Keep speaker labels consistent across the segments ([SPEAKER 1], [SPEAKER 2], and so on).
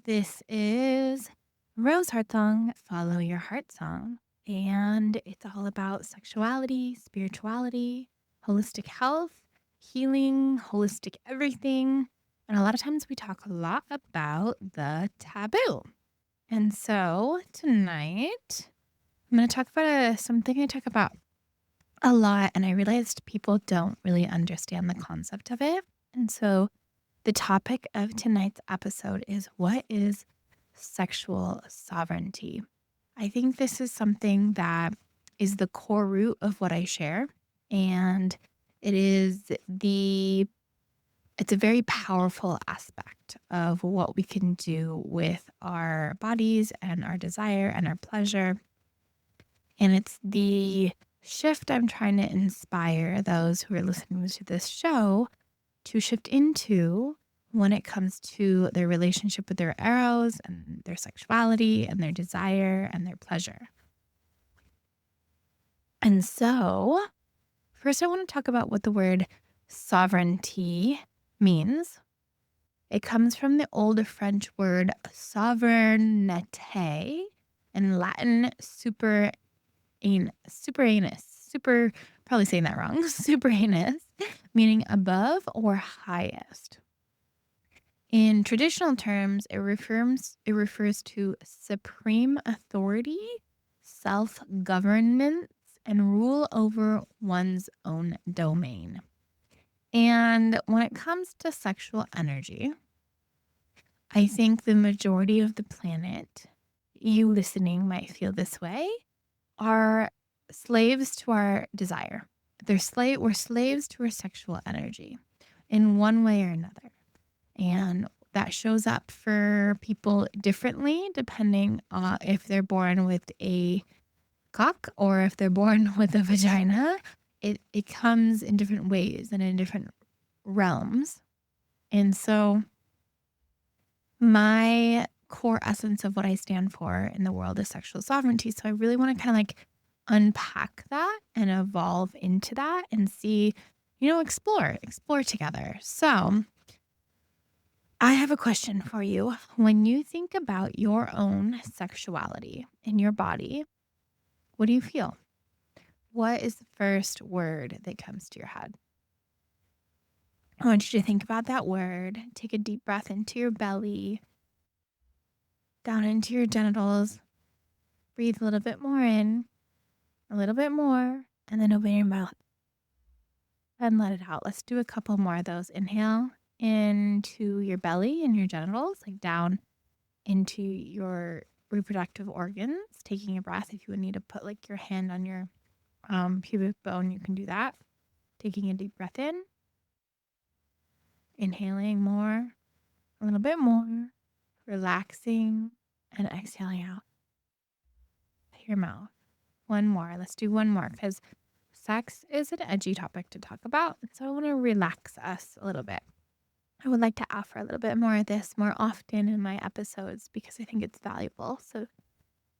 [SPEAKER 1] This is Rose Heartsong, Follow Your Heartsong. And it's all about sexuality, spirituality, holistic health, healing, holistic everything. And a lot of times we talk a lot about the taboo. And so tonight, I'm going to talk about something I talk about a lot. And I realized people don't really understand the concept of it. And so the topic of tonight's episode is, what is sexual sovereignty? I think this is something that is the core root of what I share. And it is it's a very powerful aspect of what we can do with our bodies and our desire and our pleasure. And it's the shift I'm trying to inspire those who are listening to this show to shift into when it comes to their relationship with their eros and their sexuality and their desire and their pleasure. And so, first I want to talk about what the word sovereignty means. It comes from the old French word souveraineté, in Latin probably saying that wrong, superanus, meaning above or highest. In traditional terms, it refers to supreme authority, self-governance, and rule over one's own domain. And when it comes to sexual energy, I think the majority of the planet, you listening might feel this way, are slaves to our desire. We're slaves to our sexual energy in one way or another. And that shows up for people differently depending if they're born with a cock or if they're born with a vagina. It comes in different ways and in different realms. And so my core essence of what I stand for in the world is sexual sovereignty. So I really want to kind of unpack that and evolve into that and see, explore together. So I have a question for you. When you think about your own sexuality in your body, what do you feel? What is the first word that comes to your head? I want you to think about that word. Take a deep breath into your belly, down into your genitals. Breathe a little bit more in, a little bit more, and then open your mouth and let it out. Let's do a couple more of those. Inhale into your belly and your genitals, down into your reproductive organs, taking a breath. If you would need to put your hand on your pubic bone, you can do that. Taking a deep breath in, inhaling more, a little bit more, relaxing, and exhaling out your mouth. One more. Let's do one more because sex is an edgy topic to talk about. So I want to relax us a little bit. I would like to offer a little bit more of this more often in my episodes because I think it's valuable. So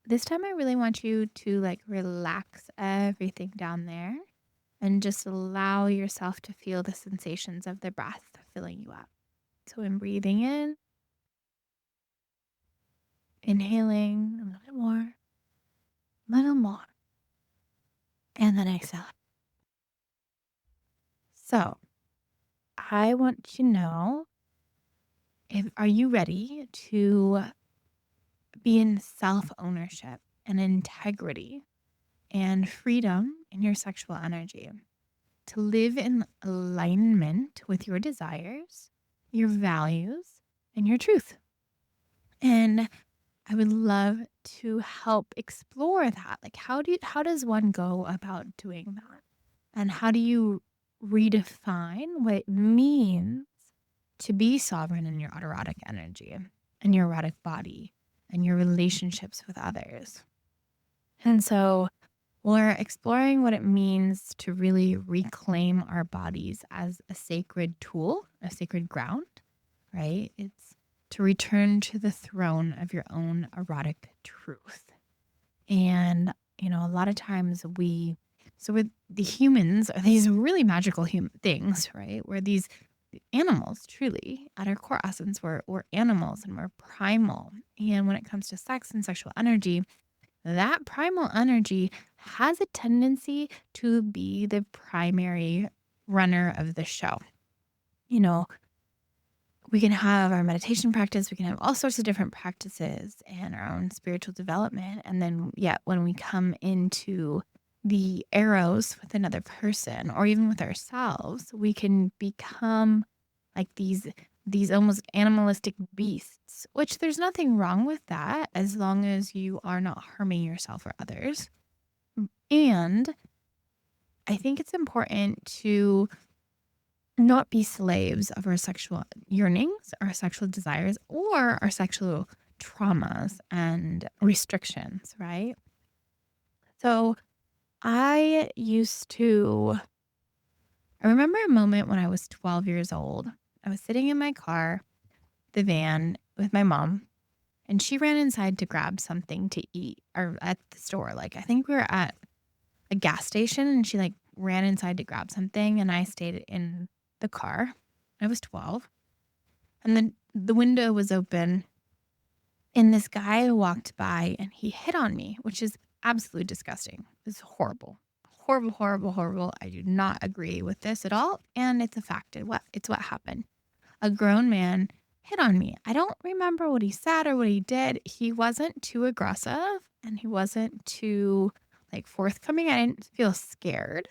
[SPEAKER 1] this time I really want you to relax everything down there and just allow yourself to feel the sensations of the breath filling you up. So I'm breathing in, inhaling a little more, and then exhale. So I want to know, are you ready to be in self-ownership and integrity and freedom in your sexual energy, to live in alignment with your desires, your values, and your truth? And I would love to help explore that. How does one go about doing that? And how do you redefine what it means to be sovereign in your erotic energy and your erotic body and your relationships with others? And so we're exploring what it means to really reclaim our bodies as a sacred tool, a sacred ground, right? It's to return to the throne of your own erotic truth. And, a lot of times with the humans are these really magical things, right? We're these animals, truly. At our core essence, we're animals and we're primal. And when it comes to sex and sexual energy, that primal energy has a tendency to be the primary runner of the show. You know, we can have our meditation practice, we can have all sorts of different practices and our own spiritual development. And then, yet, when we come into the eros with another person or even with ourselves, we can become like these almost animalistic beasts, which there's nothing wrong with that as long as you are not harming yourself or others. And I think it's important to not be slaves of our sexual yearnings, our sexual desires, or our sexual traumas and restrictions, right? So I used to, I remember a moment when I was 12 years old. I was sitting in my car, the van, with my mom, and she ran inside to grab something to eat or at the store. Like, I think we were at a gas station and she like ran inside to grab something and I stayed in the car. I was 12. And then the window was open and this guy walked by and he hit on me, which is absolutely disgusting. It's horrible. Horrible, horrible, horrible. I do not agree with this at all. And it's a fact. It's what happened. A grown man hit on me. I don't remember what he said or what he did. He wasn't too aggressive and he wasn't too like forthcoming. I didn't feel scared.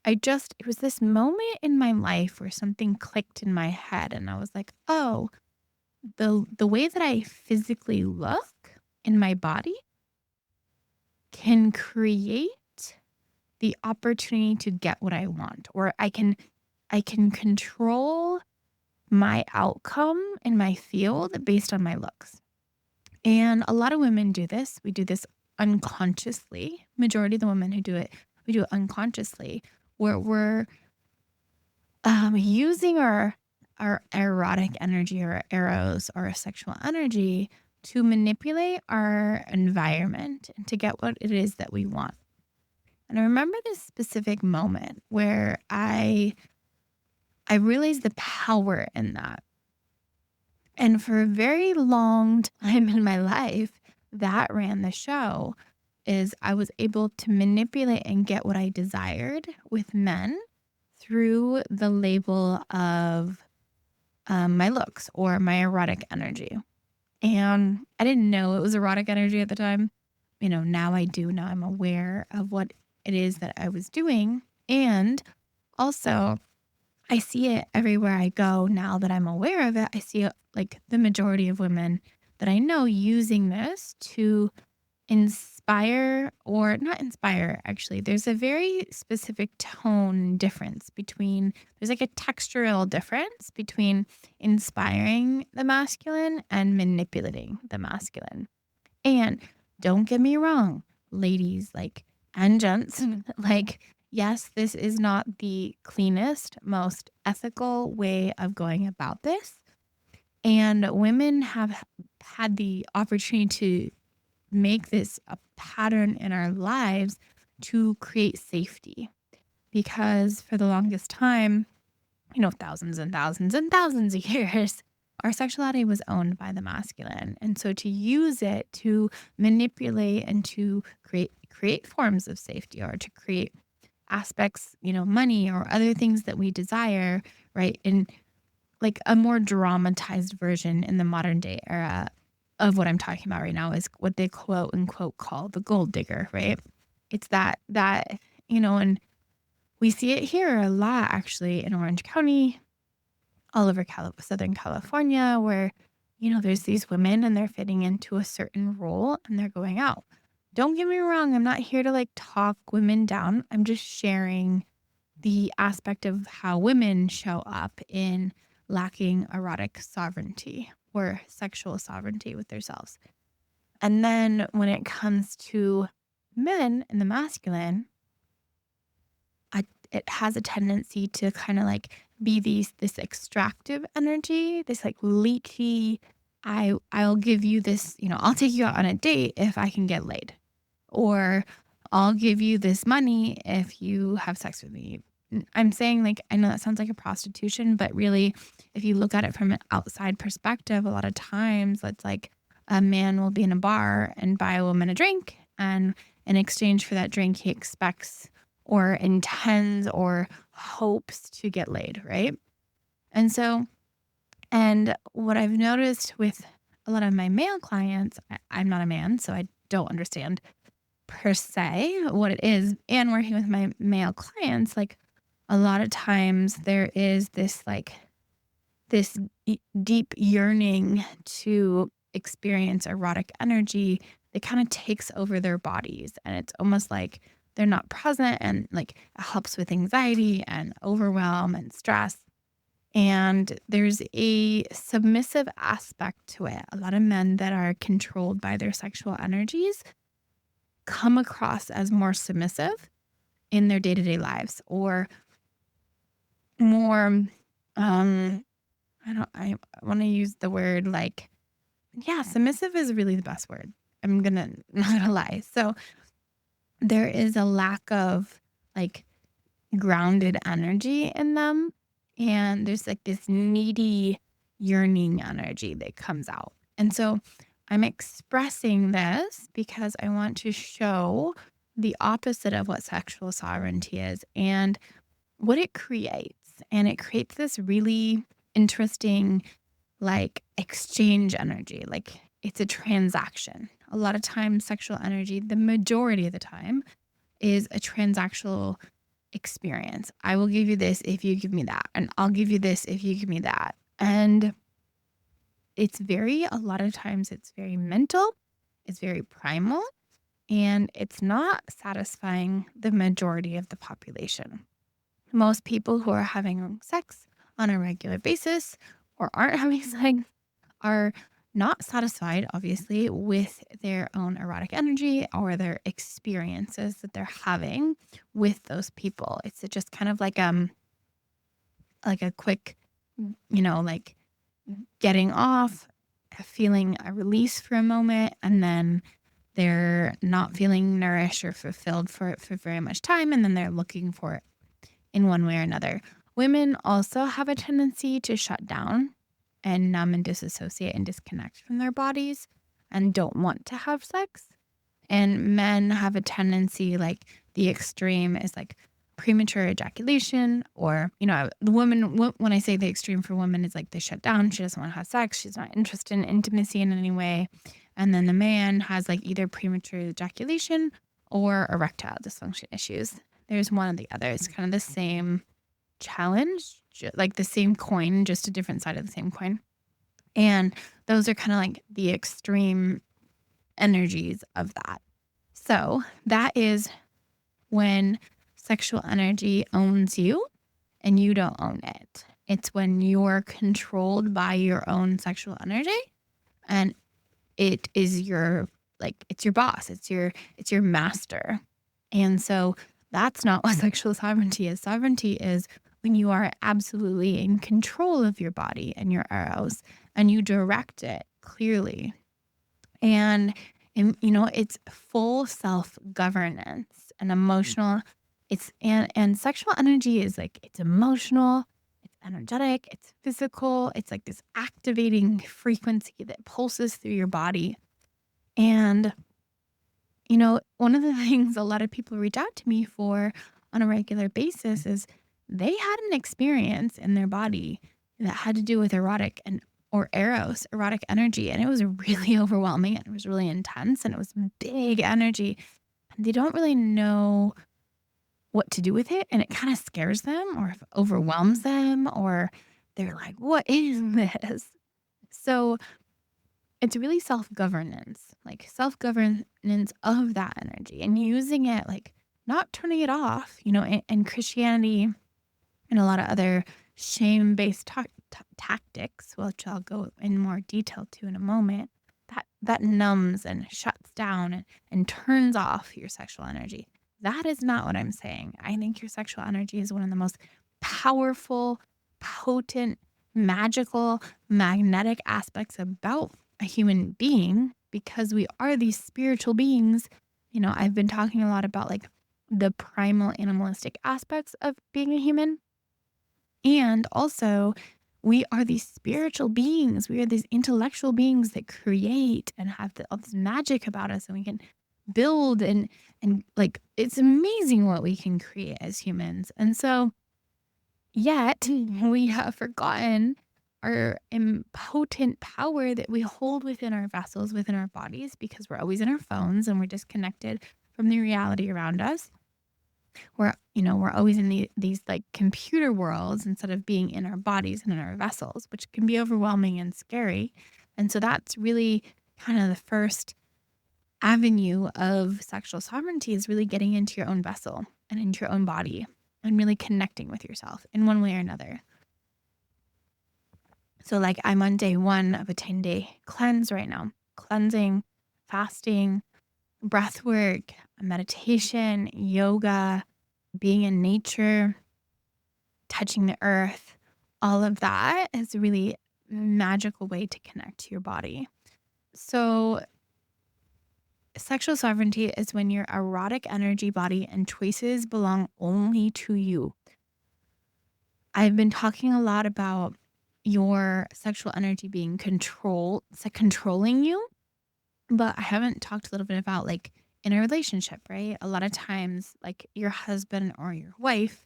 [SPEAKER 1] It was this moment in my life where something clicked in my head and I was like, oh, the way that I physically look in my body can create the opportunity to get what I want, or I can control my outcome in my field based on my looks. And a lot of women do this. We do this unconsciously. Majority of the women who do it, we do it unconsciously, where we're using our erotic energy or our eros or our sexual energy to manipulate our environment and to get what it is that we want. And I remember this specific moment where I realized the power in that. And for a very long time in my life, that ran the show is I was able to manipulate and get what I desired with men through the label of my looks or my erotic energy. And I didn't know it was erotic energy at the time. Now I do. Now I'm aware of what it is that I was doing. And also, I see it everywhere I go now that I'm aware of it. I see it like the majority of women that I know using this to inspire or not inspire, actually. There's a very specific tone difference there's like a textural difference between inspiring the masculine and manipulating the masculine. And don't get me wrong, ladies, and gents, yes, this is not the cleanest, most ethical way of going about this. And women have had the opportunity to make this a pattern in our lives to create safety. Because for the longest time, thousands and thousands and thousands of years, our sexuality was owned by the masculine. And so to use it to manipulate and to create forms of safety or to create aspects, money or other things that we desire, right? In like a more dramatized version in the modern day era of what I'm talking about right now is what they quote unquote call the gold digger, right? It's that, and we see it here a lot actually in Orange County, all over Southern California, where, there's these women and they're fitting into a certain role and they're going out. Don't get me wrong. I'm not here to talk women down. I'm just sharing the aspect of how women show up in lacking erotic sovereignty or sexual sovereignty with themselves. And then when it comes to men and the masculine, it has a tendency to kind of be this extractive energy, this leechy, I'll give you this, I'll take you out on a date if I can get laid. Or I'll give you this money if you have sex with me. I'm saying, like, I know that sounds like a prostitution, but really, if you look at it from an outside perspective, a lot of times it's like a man will be in a bar and buy a woman a drink, and in exchange for that drink, he expects or intends or hopes to get laid, right? And so, and what I've noticed with a lot of my male clients, I'm not a man, so I don't understand per se what it is. And working with my male clients, like a lot of times there is this like this deep yearning to experience erotic energy that kind of takes over their bodies. And it's almost like they're not present, and like it helps with anxiety and overwhelm and stress. And there's a submissive aspect to it. A lot of men that are controlled by their sexual energies come across as more submissive in their day-to-day lives, or more I want to use the word like, yeah, submissive is really the best word. I'm gonna not gonna lie. So there is a lack of like grounded energy in them, and there's like this needy yearning energy that comes out. And so I'm expressing this because I want to show the opposite of what sexual sovereignty is and what it creates. And it creates this really interesting like exchange energy. Like it's a transaction. A lot of times sexual energy, the majority of the time, is a transactional experience. I will give you this if you give me that, and I'll give you this if you give me that. And a lot of times it's very mental, it's very primal, and it's not satisfying the majority of the population. Most people who are having sex on a regular basis or aren't having sex are not satisfied, obviously, with their own erotic energy or their experiences that they're having with those people. It's just kind of like a quick, like getting off, feeling a release for a moment, and then they're not feeling nourished or fulfilled for very much time, and then they're looking for it in one way or another. Women also have a tendency to shut down and numb and disassociate and disconnect from their bodies and don't want to have sex. And men have a tendency, like the extreme is like premature ejaculation, or, the woman, when I say the extreme for women is like they shut down, she doesn't want to have sex, she's not interested in intimacy in any way. And then the man has like either premature ejaculation or erectile dysfunction issues. There's one or the other. It's kind of the same challenge, like the same coin, just a different side of the same coin. And those are kind of like the extreme energies of that. So that is when sexual energy owns you and you don't own it. It's when you're controlled by your own sexual energy, and it is it's your boss, it's your master. And so that's not what sexual sovereignty is. Sovereignty is when you are absolutely in control of your body and your eros, and you direct it clearly. And it's full self-governance and emotional. And sexual energy is like, it's emotional, it's energetic, it's physical. It's like this activating frequency that pulses through your body. And one of the things a lot of people reach out to me for on a regular basis is they had an experience in their body that had to do with or eros, erotic energy. And it was really overwhelming, and it was really intense, and it was big energy. And they don't really know what to do with it. And it kind of scares them or overwhelms them, or they're like, what is this? So it's really self-governance of that energy, and using it, like not turning it off, in Christianity and a lot of other shame-based tactics, which I'll go in more detail to in a moment, that numbs and shuts down and turns off your sexual energy. That is not what I'm saying. I think your sexual energy is one of the most powerful, potent, magical, magnetic aspects about a human being, because we are these spiritual beings. I've been talking a lot about like the primal animalistic aspects of being a human. And also, we are these spiritual beings. We are these intellectual beings that create and have all this magic about us, and we can build and like it's amazing what we can create as humans. And so, yet we have forgotten our impotent power that we hold within our vessels, within our bodies, because we're always in our phones and we're disconnected from the reality around us. We're always in these like computer worlds instead of being in our bodies and in our vessels, which can be overwhelming and scary. And so that's really kind of the first avenue of sexual sovereignty, is really getting into your own vessel and into your own body and really connecting with yourself in one way or another. So like I'm on day 1 of a 10-day cleanse right now. Cleansing, fasting, breath work, meditation, yoga, being in nature, touching the earth. All of that is a really magical way to connect to your body. So sexual sovereignty is when your erotic energy, body, and choices belong only to you. I've been talking a lot about your sexual energy being controlling you, but I haven't talked a little bit about like in a relationship, right? A lot of times, like your husband or your wife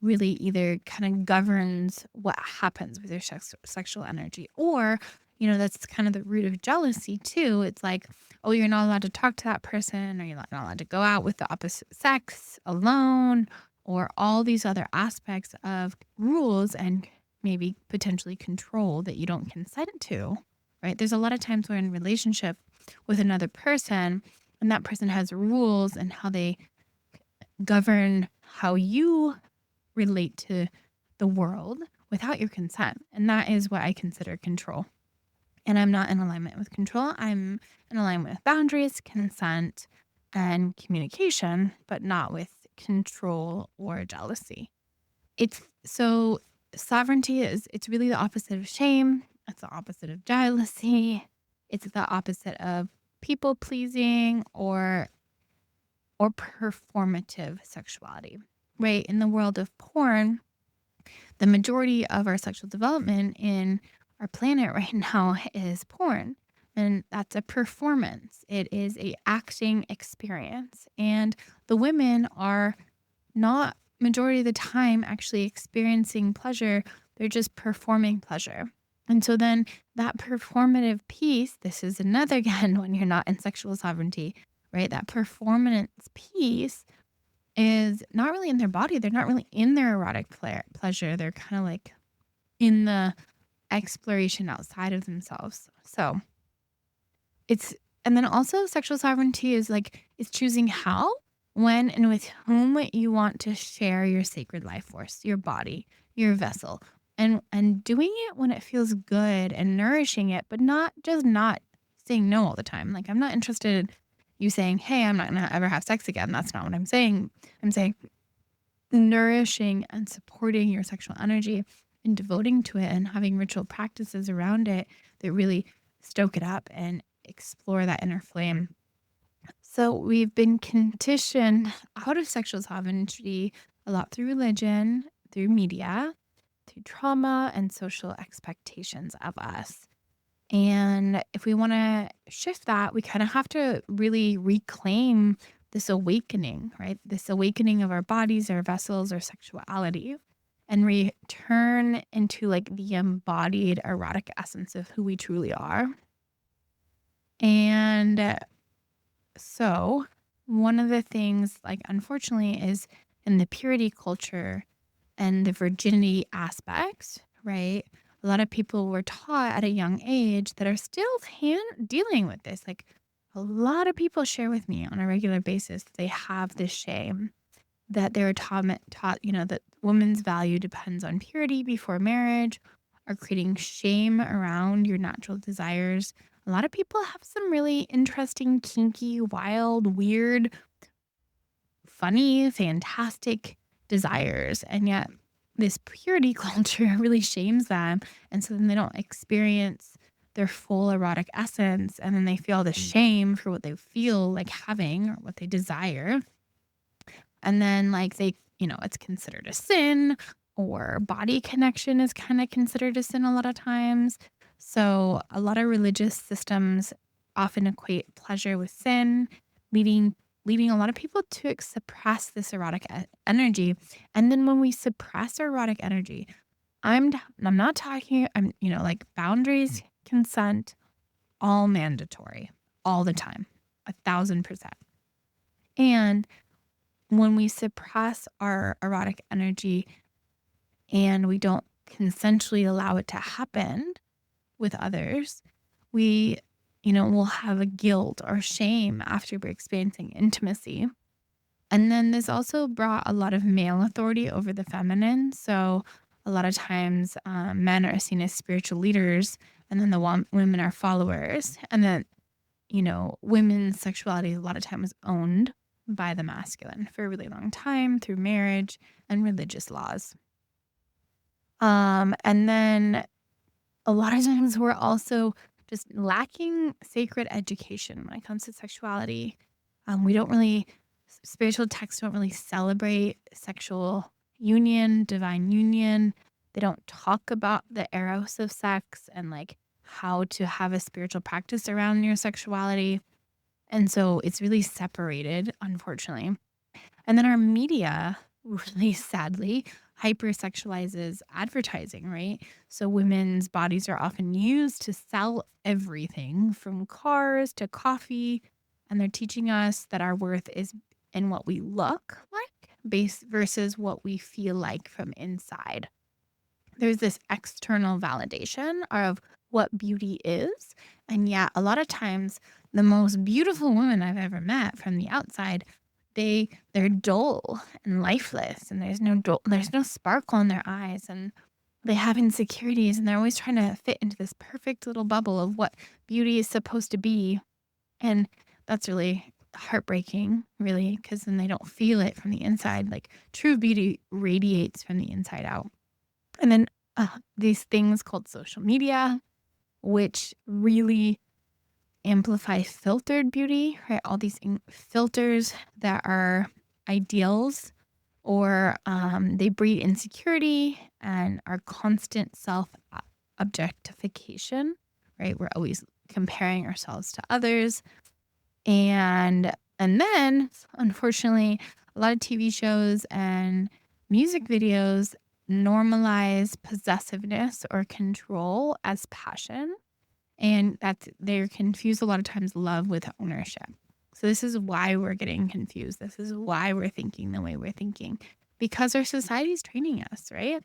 [SPEAKER 1] really either kind of governs what happens with your sexual energy, or, that's kind of the root of jealousy too. It's like, oh, you're not allowed to talk to that person, or you're not allowed to go out with the opposite sex alone, or all these other aspects of rules and maybe potentially control that you don't consent to, right? There's a lot of times we're in relationship with another person, and that person has rules and how they govern how you relate to the world without your consent. And that is what I consider control. And I'm not in alignment with control. I'm in alignment with boundaries, consent, and communication, but not with control or jealousy. So sovereignty it's really the opposite of shame. It's the opposite of jealousy. It's the opposite of people pleasing or performative sexuality, right? In the world of porn, the majority of our sexual development in our planet right now is porn. And that's a performance. It is a acting experience. And the women are not majority of the time actually experiencing pleasure. They're just performing pleasure. And so then that performative piece, this is another again, when you're not in sexual sovereignty, right? That performance piece is not really in their body. They're not really in their erotic pleasure. They're kind of like in the exploration outside of themselves. So and then also sexual sovereignty is choosing how, when, and with whom you want to share your sacred life force, your body, your vessel, and doing it when it feels good and nourishing it, but not saying no all the time. Like, I'm not interested in you saying, hey, I'm not going to ever have sex again. That's not what I'm saying. I'm saying nourishing and supporting your sexual energy and devoting to it and having ritual practices around it that really stoke it up and explore that inner flame. So we've been conditioned out of sexual sovereignty a lot through religion, through media, through trauma and social expectations of us. And if we want to shift that, we kind of have to really reclaim this awakening, right? This awakening of our bodies, our vessels, our sexuality, and return into like the embodied erotic essence of who we truly are. And so one of the things, like, unfortunately, is in the purity culture and the virginity aspects, right? A lot of people were taught at a young age that are still dealing with this. Like, a lot of people share with me on a regular basis, they have this shame that they were taught, that women's value depends on purity before marriage, or creating shame around your natural desires. A lot of people have some really interesting, kinky, wild, weird, funny, fantastic desires. And yet this purity culture really shames them. And so then they don't experience their full erotic essence. And then they feel the shame for what they feel like having or what they desire. And then like it's considered a sin, or body connection is kind of considered a sin a lot of times. So a lot of religious systems often equate pleasure with sin, leading leading a lot of people to suppress this erotic energy. And then when we suppress our erotic energy, I'm not talking, like boundaries, consent, all mandatory all the time, 1,000%. And when we suppress our erotic energy and we don't consensually allow it to happen with others, we, will have a guilt or shame after we're experiencing intimacy. And then this also brought a lot of male authority over the feminine. So a lot of times men are seen as spiritual leaders, and then the women are followers. And then, women's sexuality a lot of times owned by the masculine for a really long time through marriage and religious laws. And then a lot of times we're also just lacking sacred education when it comes to sexuality. We don't really, spiritual texts don't really celebrate sexual union, divine union. They don't talk about the eros of sex and like how to have a spiritual practice around your sexuality. And so it's really separated, unfortunately. And then our media really sadly hypersexualizes advertising, right? So women's bodies are often used to sell everything from cars to coffee. And they're teaching us that our worth is in what we look like versus what we feel like from inside. There's this external validation of what beauty is. And yet a lot of times the most beautiful women I've ever met from the outside, they're dull and lifeless, and there's no sparkle in their eyes, and they have insecurities, and they're always trying to fit into this perfect little bubble of what beauty is supposed to be. And that's really heartbreaking, really, because then they don't feel it from the inside. Like true beauty radiates from the inside out. And then these things called social media, which really amplify filtered beauty, right? All these filters that are ideals, or they breed insecurity and our constant self objectification, right? We're always comparing ourselves to others. And then, unfortunately, a lot of TV shows and music videos normalize possessiveness or control as passion. And they're confused a lot of times love with ownership. So this is why we're getting confused. This is why we're thinking the way we're thinking, because our society is training us, right?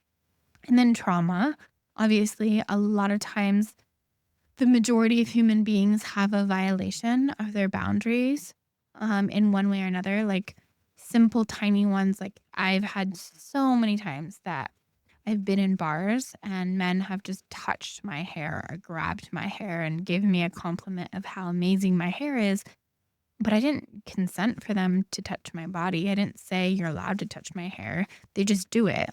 [SPEAKER 1] And then trauma. Obviously, a lot of times the majority of human beings have a violation of their boundaries in one way or another, like simple, tiny ones. Like I've had so many times that I've been in bars and men have just touched my hair or grabbed my hair and given me a compliment of how amazing my hair is. But I didn't consent for them to touch my body. I didn't say you're allowed to touch my hair. They just do it.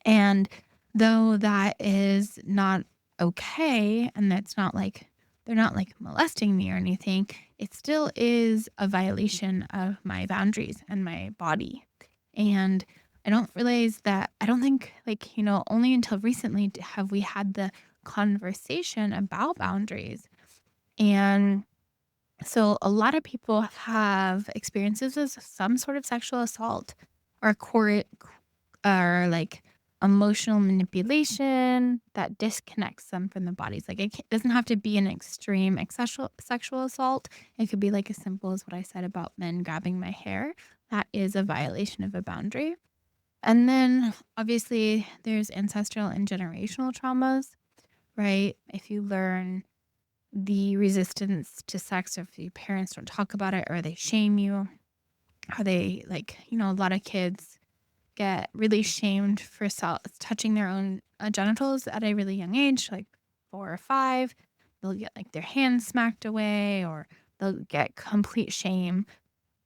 [SPEAKER 1] And though that is not okay, and that's not like they're not like molesting me or anything, it still is a violation of my boundaries and my body. And I don't think only until recently have we had the conversation about boundaries. And so a lot of people have experiences of some sort of sexual assault or or like emotional manipulation that disconnects them from the bodies. Like it doesn't have to be an extreme sexual assault. It could be like as simple as what I said about men grabbing my hair. That is a violation of a boundary. And then obviously there's ancestral and generational traumas, right? If you learn the resistance to sex, or if your parents don't talk about it or they shame you, or they a lot of kids get really shamed for touching their own genitals at a really young age, like 4 or 5. They'll get like their hands smacked away, or they'll get complete shame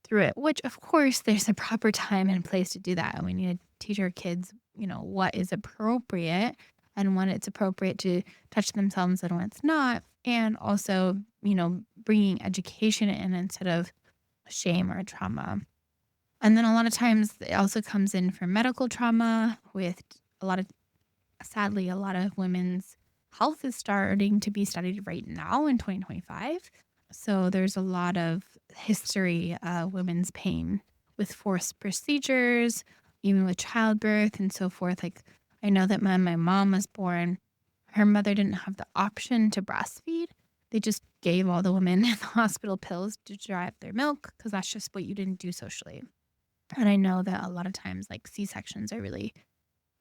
[SPEAKER 1] through it, which of course there's a proper time and place to do that. And we need to teach our kids, what is appropriate and when it's appropriate to touch themselves and when it's not. And also, bringing education in instead of shame or trauma. And then a lot of times it also comes in for medical trauma with a lot of, sadly, a lot of women's health is starting to be studied right now in 2025. So there's a lot of history of women's pain with forced procedures, even with childbirth and so forth. Like, I know that when my mom was born, her mother didn't have the option to breastfeed. They just gave all the women in the hospital pills to dry up their milk because that's just what you didn't do socially. And I know that a lot of times, like, C-sections are really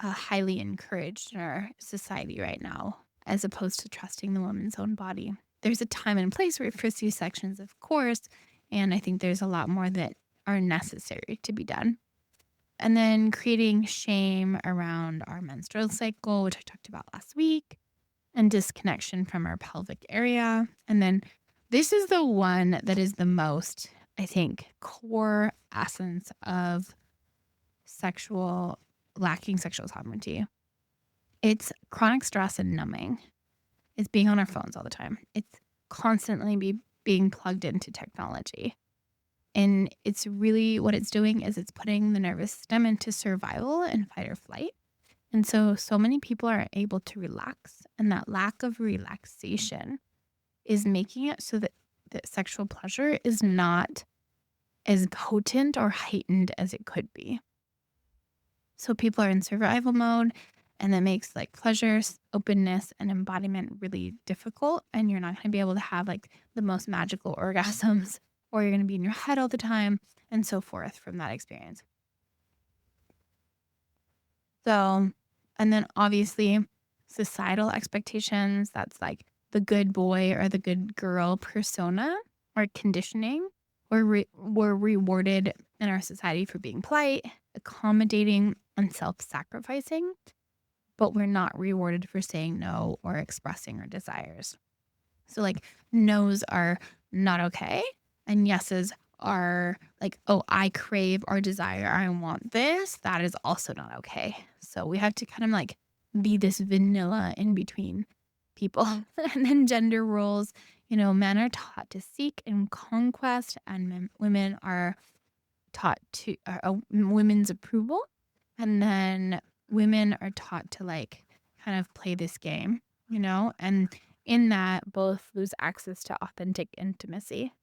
[SPEAKER 1] highly encouraged in our society right now, as opposed to trusting the woman's own body. There's a time and place for C-sections, of course, and I think there's a lot more that are necessary to be done. And then creating shame around our menstrual cycle, which I talked about last week, and disconnection from our pelvic area. And then this is the one that is the most, I think, core essence of lacking sexual sovereignty. It's chronic stress and numbing. It's being on our phones all the time. It's constantly being plugged into technology. And it's really what it's doing is it's putting the nervous system into survival and fight or flight. And so many people are able to relax, and that lack of relaxation is making it so that sexual pleasure is not as potent or heightened as it could be. So people are in survival mode, and that makes like pleasure, openness, and embodiment really difficult. And you're not going to be able to have like the most magical orgasms, or you're going to be in your head all the time, and so forth from that experience. So, and then obviously societal expectations, that's like the good boy or the good girl persona or conditioning. We're rewarded in our society for being polite, accommodating, and self-sacrificing, but we're not rewarded for saying no or expressing our desires. So like no's are not okay, and yeses are like, oh, I crave or desire, I want this. That is also not okay. So we have to kind of like be this vanilla in between people. And then gender roles, men are taught to seek and conquest, and women are taught to women's approval. And then women are taught to like kind of play this game, and in that both lose access to authentic intimacy.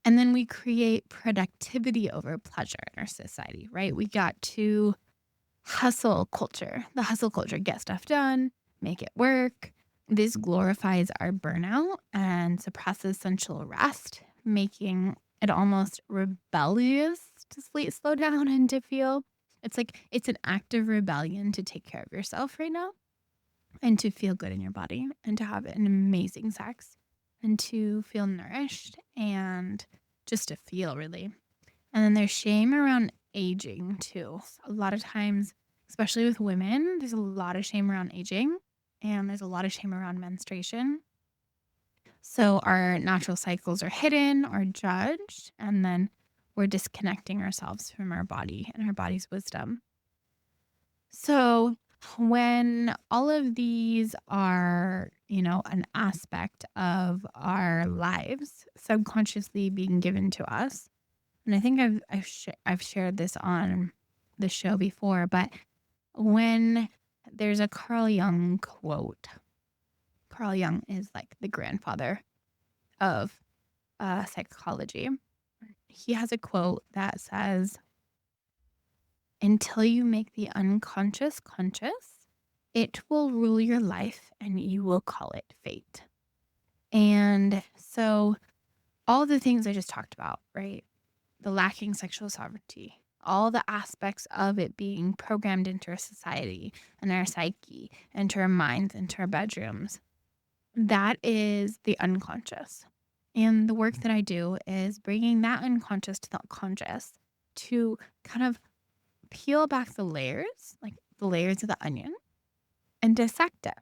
[SPEAKER 1] And then we create productivity over pleasure in our society, right? We got to hustle culture, the hustle culture, get stuff done, make it work. This glorifies our burnout and suppresses sensual rest, making it almost rebellious to slow down and to feel. It's like it's an act of rebellion to take care of yourself right now and to feel good in your body and to have an amazing sex and to feel nourished and just to feel, really. And then there's shame around aging too. A lot of times, especially with women, there's a lot of shame around aging, and there's a lot of shame around menstruation. So our natural cycles are hidden or judged, and then we're disconnecting ourselves from our body and our body's wisdom. So when all of these are, an aspect of our lives subconsciously being given to us, and I think I've shared this on the show before, but when there's a Carl Jung quote, Carl Jung is like the grandfather of psychology. He has a quote that says, "Until you make the unconscious conscious, it will rule your life and you will call it fate." And so all the things I just talked about, right? The lacking sexual sovereignty, all the aspects of it being programmed into our society and our psyche, into our minds, into our bedrooms, that is the unconscious. And the work that I do is bringing that unconscious to the conscious to kind of peel back the layers, like the layers of the onion, and dissect it.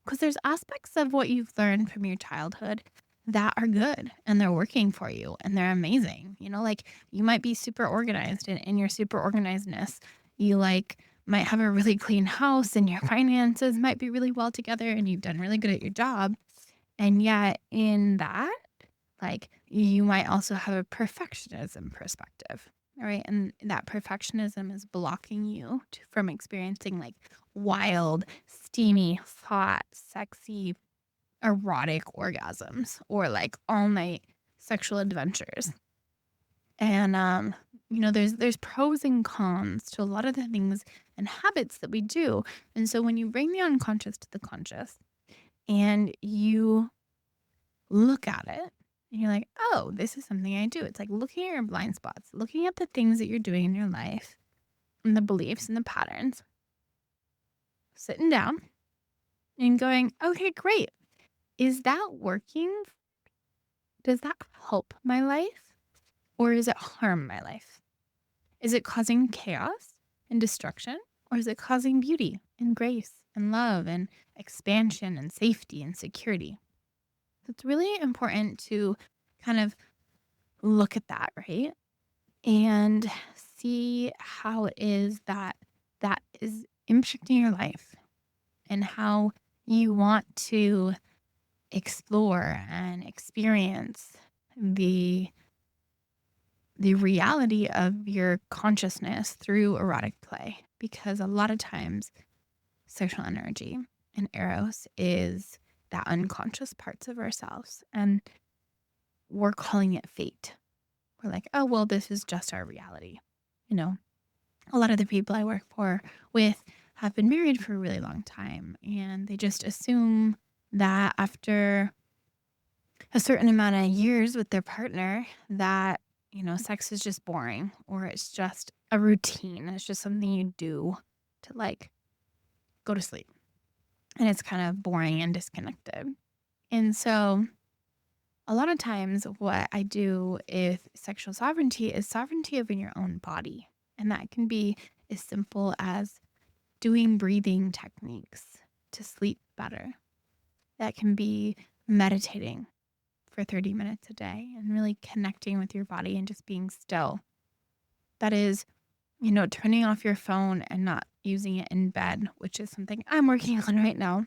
[SPEAKER 1] Because there's aspects of what you've learned from your childhood that are good and they're working for you and they're amazing. Like you might be super organized, and in your super organizedness, you might have a really clean house and your finances might be really well together and you've done really good at your job. And yet in that, Like, you might also have a perfectionism perspective, right? And that perfectionism is blocking you from experiencing like wild, steamy, hot, sexy, erotic orgasms or like all night sexual adventures. And there's pros and cons to a lot of the things and habits that we do. And so when you bring the unconscious to the conscious and you look at it and you're like, oh, this is something I do. It's like looking at your blind spots, looking at the things that you're doing in your life and the beliefs and the patterns, sitting down and going, okay, great. Is that working? Does that help my life or is it harm my life? Is it causing chaos and destruction or is it causing beauty and grace and love and expansion and safety and security? So it's really important to kind of look at that, right? And see how it is that that is impacting your life and how you want to explore and experience the reality of your consciousness through erotic play. Because a lot of times sexual energy and eros is that unconscious parts of ourselves, and we're calling it fate. We're like, oh, well, this is just our reality. You know, a lot of the people I work with have been married for a really long time, and they just assume that after a certain amount of years with their partner that, sex is just boring or it's just a routine. It's just something you do to like go to sleep. And it's kind of boring and disconnected. And so a lot of times what I do with sexual sovereignty is sovereignty over your own body. And that can be as simple as doing breathing techniques to sleep better. That can be meditating for 30 minutes a day and really connecting with your body and just being still. That is, turning off your phone and not using it in bed, which is something I'm working on right now.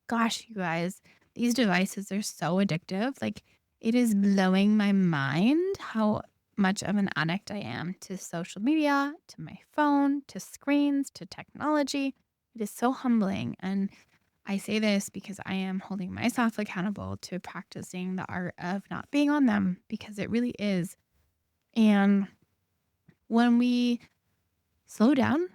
[SPEAKER 1] Gosh, you guys, these devices are so addictive. Like, it is blowing my mind how much of an addict I am to social media, to my phone, to screens, to technology. It is so humbling. And I say this because I am holding myself accountable to practicing the art of not being on them, because it really is. And when we slow down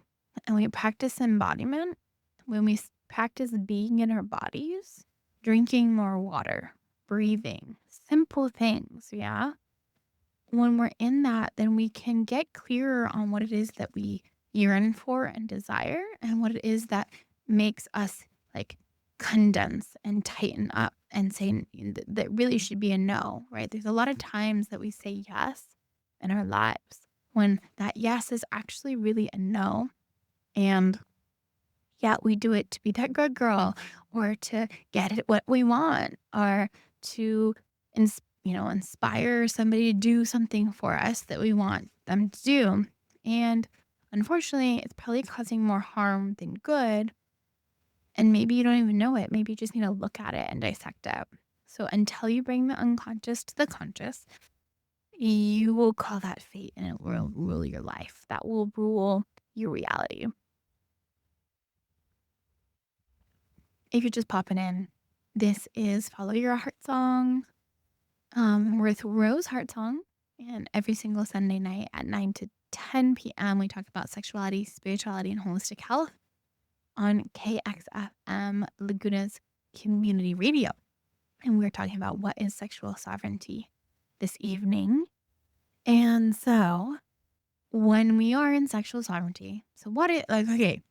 [SPEAKER 1] and we practice embodiment, when we practice being in our bodies, drinking more water, breathing, simple things, yeah? When we're in that, then we can get clearer on what it is that we yearn for and desire and what it is that makes us like condense and tighten up and say that really should be a no, right? There's a lot of times that we say yes in our lives when that yes is actually really a no. And yeah, we do it to be that good girl or to get it what we want or to inspire somebody to do something for us that we want them to do. And unfortunately, it's probably causing more harm than good. And maybe you don't even know it. Maybe you just need to look at it and dissect it. So until you bring the unconscious to the conscious, you will call that fate and it will rule your life. That will rule your reality. If you're just popping in, this is Follow Your Heartsong with Rose Heartsong. And every single Sunday night at 9 to 10 p.m., we talk about sexuality, spirituality, and holistic health on KXFM Laguna's Community Radio. And we're talking about what is sexual sovereignty this evening. And so when we are in sexual sovereignty, so what it like, okay,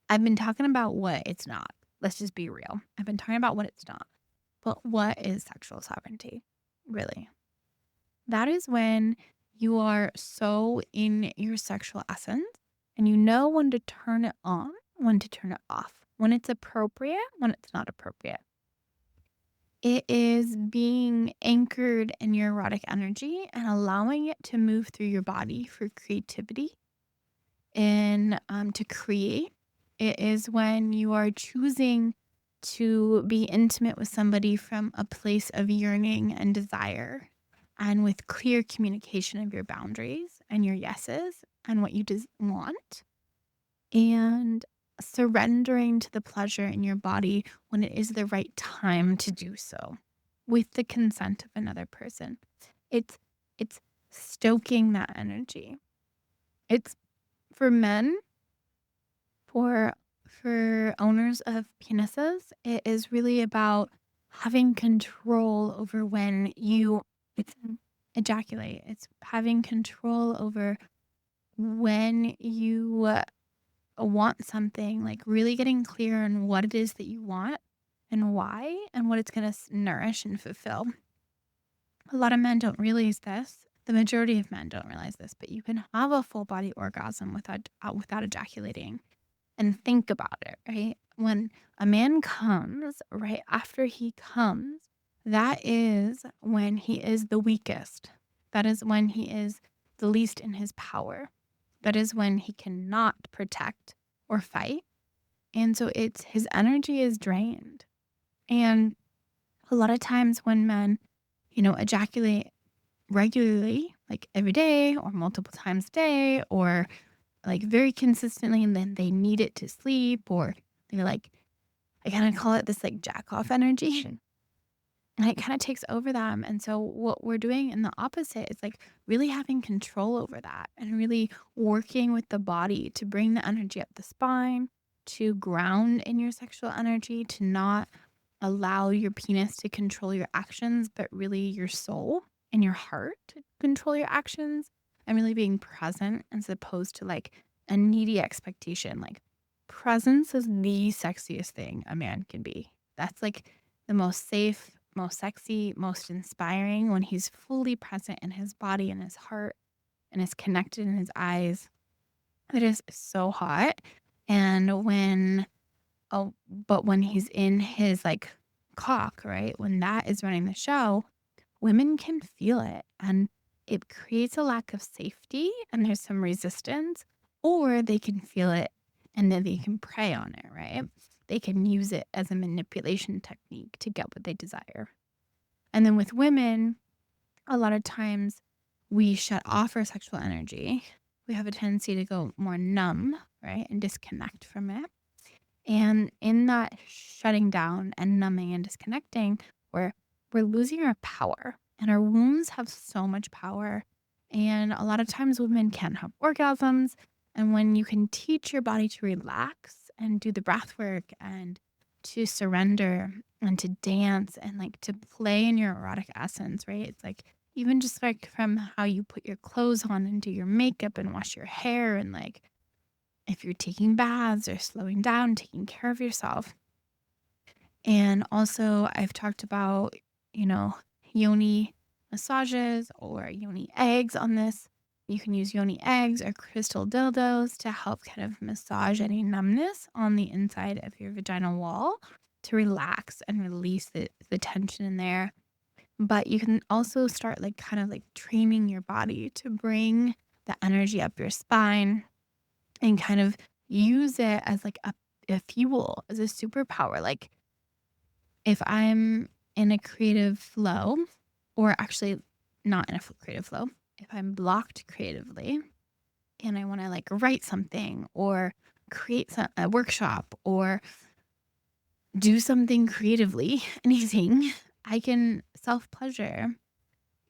[SPEAKER 1] I've been talking about what it's not. Let's just be real. I've been talking about what it's not. But what is sexual sovereignty? Really? That is when you are so in your sexual essence and you know when to turn it on, when to turn it off, when it's appropriate, when it's not appropriate. It is being anchored in your erotic energy and allowing it to move through your body for creativity and to create. It is when you are choosing to be intimate with somebody from a place of yearning and desire, and with clear communication of your boundaries and your yeses and what you want, and surrendering to the pleasure in your body when it is the right time to do so with the consent of another person. It's it's stoking that energy. It's for men, for owners of penises, it is really about having control over when you ejaculate. It's having control over when you want something, like really getting clear on what it is that you want and why and what it's going to nourish and fulfill. A lot of men don't realize this. The majority of men don't realize this, but you can have a full body orgasm without ejaculating. And think about it, right? When a man comes, right after he comes, that is when he is the weakest. That is when he is the least in his power. That is when he cannot protect or fight. And so it's his energy is drained. And a lot of times when men, ejaculate regularly, like every day or multiple times a day, or like very consistently, and then they need it to sleep, or they're like, I kind of call it this like jack off energy. And it kind of takes over them. And so what we're doing in the opposite is like really having control over that and really working with the body to bring the energy up the spine, to ground in your sexual energy, to not allow your penis to control your actions, but really your soul and your heart to control your actions, and really being present as opposed to like a needy expectation. Like presence is the sexiest thing a man can be. That's like the most safe, most sexy, most inspiring when he's fully present in his body and his heart and is connected in his eyes. It is so hot. And but when he's in his like cock, right? When that is running the show, women can feel it, and it creates a lack of safety and there's some resistance, or they can feel it and then they can prey on it, right? They can use it as a manipulation technique to get what they desire. And then with women, a lot of times we shut off our sexual energy. We have a tendency to go more numb, right? And disconnect from it. And in that shutting down and numbing and disconnecting, we're losing our power. And our wombs have so much power. And a lot of times women can't have orgasms. And when you can teach your body to relax and do the breath work and to surrender and to dance and like to play in your erotic essence, right? It's like even just like from how you put your clothes on and do your makeup and wash your hair, and like if you're taking baths or slowing down, taking care of yourself. And also I've talked about, yoni massages or yoni eggs on this. You can use yoni eggs or crystal dildos to help kind of massage any numbness on the inside of your vaginal wall to relax and release the tension in there. But you can also start like kind of like training your body to bring the energy up your spine and kind of use it as like a fuel, as a superpower. Like if I'm in a creative flow, or actually not in a creative flow, if I'm blocked creatively and I want to like write something or create a workshop or do something creatively, anything, I can self-pleasure,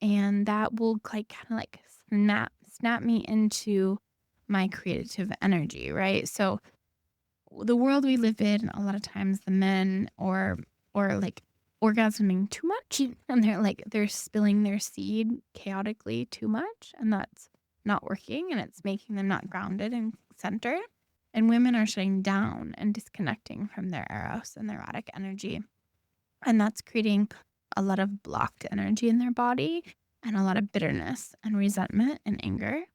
[SPEAKER 1] and that will like kind of like snap me into my creative energy, right? So the world we live in, a lot of times the men or like orgasming too much, and they're spilling their seed chaotically too much, and that's not working, and it's making them not grounded and centered. And women are shutting down and disconnecting from their eros and their erotic energy, and that's creating a lot of blocked energy in their body and a lot of bitterness and resentment and anger.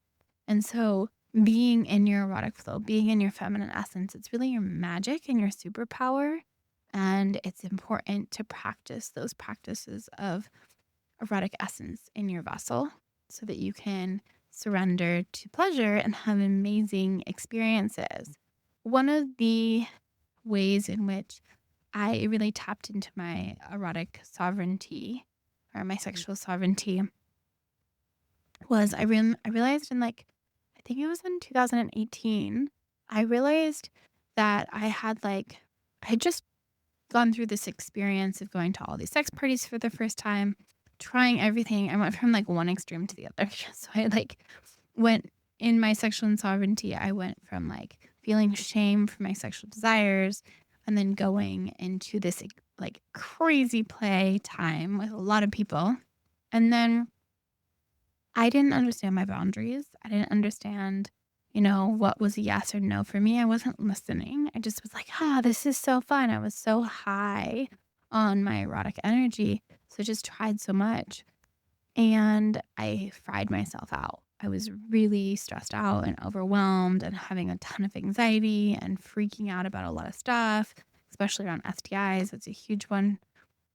[SPEAKER 1] And so being in your erotic flow, being in your feminine essence, it's really your magic and your superpower. And it's important to practice those practices of erotic essence in your vessel so that you can surrender to pleasure and have amazing experiences. One of the ways in which I really tapped into my erotic sovereignty or my sexual sovereignty was I realized in like I think it was in 2018, I realized that I had just gone through this experience of going to all these sex parties for the first time, trying everything. I went from like one extreme to the other. So I went in my sexual sovereignty. I went from like feeling shame for my sexual desires and then going into this like crazy play time with a lot of people. And then I didn't understand my boundaries. I didn't understand, what was a yes or no for me. I wasn't listening. I just was like, this is so fun. I was so high on my erotic energy. So I just tried so much and I fried myself out. I was really stressed out and overwhelmed and having a ton of anxiety and freaking out about a lot of stuff, especially around STIs. It's a huge one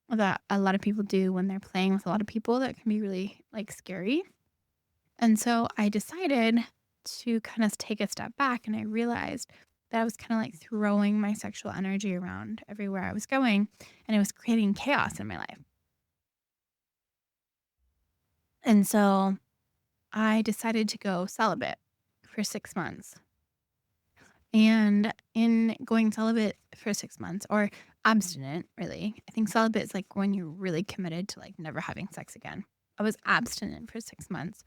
[SPEAKER 1] that a lot of people do when they're playing with a lot of people that can be really like scary. And so I decided to kind of take a step back and I realized that I was kind of like throwing my sexual energy around everywhere I was going and it was creating chaos in my life. And so I decided to go celibate for 6 months. And in going celibate for 6 months or abstinent, really, I think celibate is like when you're really committed to like never having sex again. I was abstinent for 6 months.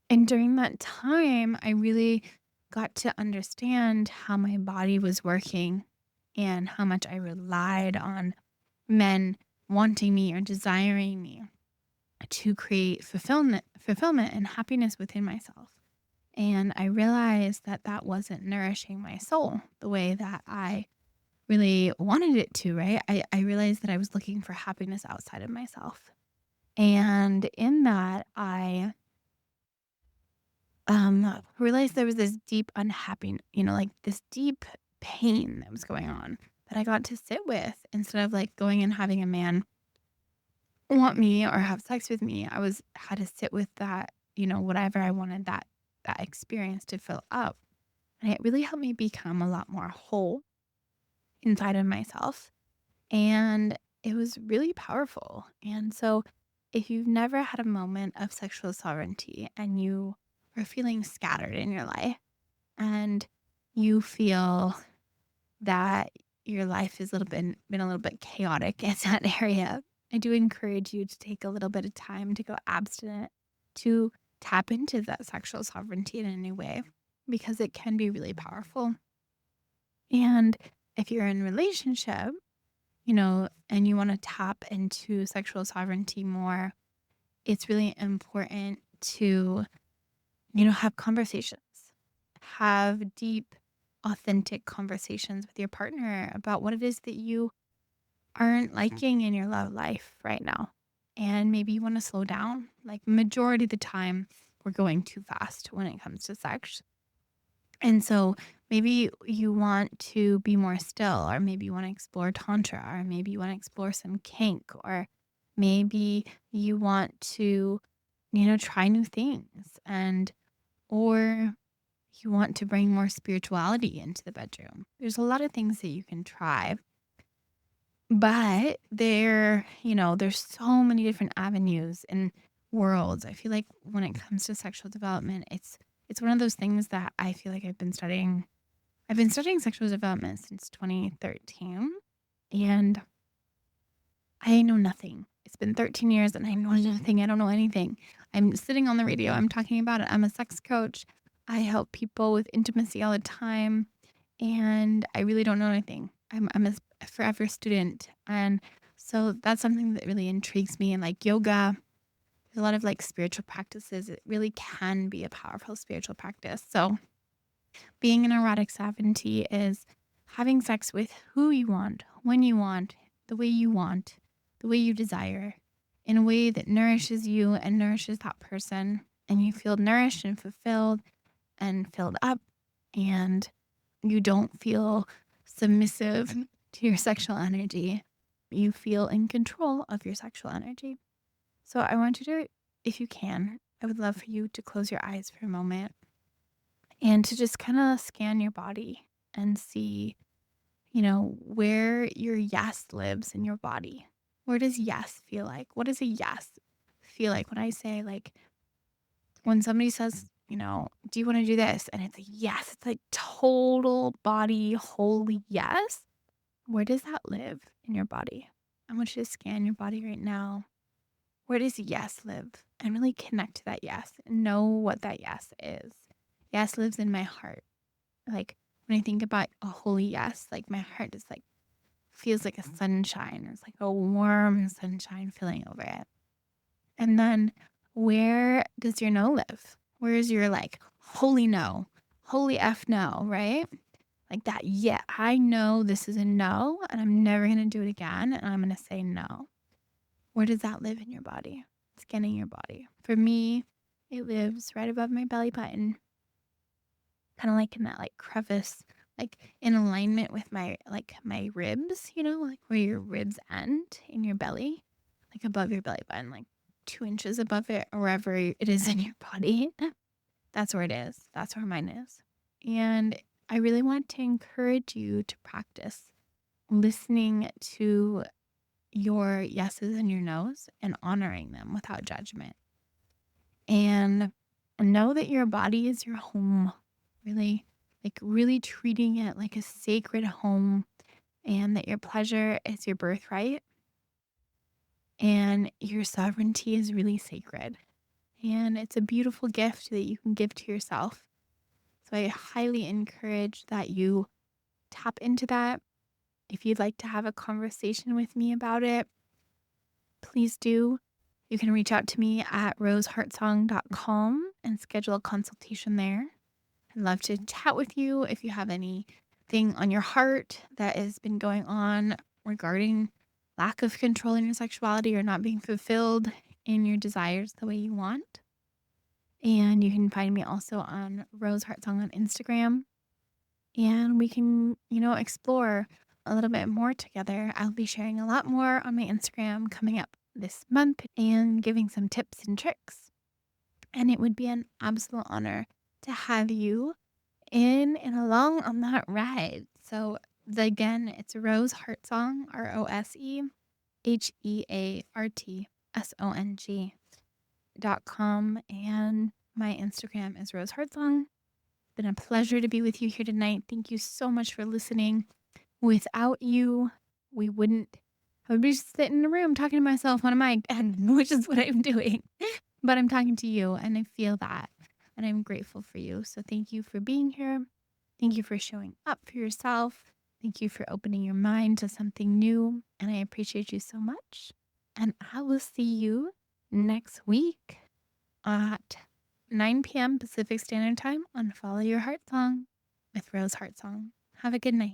[SPEAKER 1] And during that time, I really got to understand how my body was working and how much I relied on men wanting me or desiring me to create fulfillment and happiness within myself. And I realized that that wasn't nourishing my soul the way that I really wanted it to, right? I realized that I was looking for happiness outside of myself. And in that, I realized there was this deep unhappiness, like this deep pain that was going on that I got to sit with instead of like going and having a man want me or have sex with me. Had to sit with that, whatever I wanted that experience to fill up. And it really helped me become a lot more whole inside of myself. And it was really powerful. And so if you've never had a moment of sexual sovereignty and you are feeling scattered in your life and you feel that your life is been a little bit chaotic in that area, I do encourage you to take a little bit of time to go abstinent, to tap into that sexual sovereignty in a new way, because it can be really powerful. And if you're in a relationship, and you want to tap into sexual sovereignty more, it's really important to, have conversations, have deep, authentic conversations with your partner about what it is that you aren't liking in your love life right now. And maybe you want to slow down. Like majority of the time, we're going too fast when it comes to sex. And so maybe you want to be more still, or maybe you want to explore tantra, or maybe you want to explore some kink, or maybe you want to, try new things or you want to bring more spirituality into the bedroom. There's a lot of things that you can try. But there's so many different avenues and worlds. I feel like when it comes to sexual development, it's one of those things that I feel like I've been studying. I've been studying sexual development since 2013, and I know nothing. It's been 13 years and I know nothing. I don't know anything. I'm sitting on the radio. I'm talking about it. I'm a sex coach. I help people with intimacy all the time, and I really don't know anything. I'm a forever student, and so that's something that really intrigues me. And like yoga, there's a lot of like spiritual practices. It really can be a powerful spiritual practice. So being an erotic sovereignty is having sex with who you want, when you want, the way you desire, in a way that nourishes you and nourishes that person, and you feel nourished and fulfilled and filled up, and you don't feel submissive to your sexual energy. You feel in control of your sexual energy. So I want you to, if you can, I would love for you to close your eyes for a moment and to just kind of scan your body and see, where your yes lives in your body. Where does yes feel like? What does a yes feel like when I say, like, when somebody says, do you want to do this? And it's a yes, it's like total body, holy yes. Where does that live in your body? I want you to scan your body right now. Where does yes live? And really connect to that yes and know what that yes is. Yes lives in my heart. Like, when I think about a holy yes, like my heart just like feels like a sunshine. It's like a warm sunshine feeling over it. And then where does your no live? Where is your like holy no? Holy F no, right? Like that, yeah, I know this is a no and I'm never going to do it again. And I'm going to say no. Where does that live in your body? Scanning your body. For me, it lives right above my belly button, kind of like in that like crevice, like in alignment with my ribs, like where your ribs end in your belly, like above your belly button, like 2 inches above it, or wherever it is in your body. That's where it is. That's where mine is. And I really want to encourage you to practice listening to your yeses and your nos and honoring them without judgment. And know that your body is your home. Really treating it like a sacred home, and that your pleasure is your birthright and your sovereignty is really sacred. And it's a beautiful gift that you can give to yourself. So I highly encourage that you tap into that. If you'd like to have a conversation with me about it, please do. You can reach out to me at roseheartsong.com and schedule a consultation there. I'd love to chat with you if you have anything on your heart that has been going on regarding lack of control in your sexuality or not being fulfilled in your desires the way you want. And you can find me also on Rose Heartsong on Instagram. And we can, explore a little bit more together. I'll be sharing a lot more on my Instagram coming up this month and giving some tips and tricks. And it would be an absolute honor to have you in and along on that ride. So again, it's Rose Heartsong, RoseHeartsong.com, and my Instagram is Rose Heartsong. It's been a pleasure to be with you here tonight. Thank you so much for listening. Without you, I would be just sitting in a room talking to myself on a mic, which is what I'm doing. But I'm talking to you, and I feel that, and I'm grateful for you. So thank you for being here. Thank you for showing up for yourself. Thank you for opening your mind to something new, and I appreciate you so much. And I will see you next week at 9 p.m. Pacific Standard Time on Follow Your Heart Song with Rose Heartsong. Have a good night.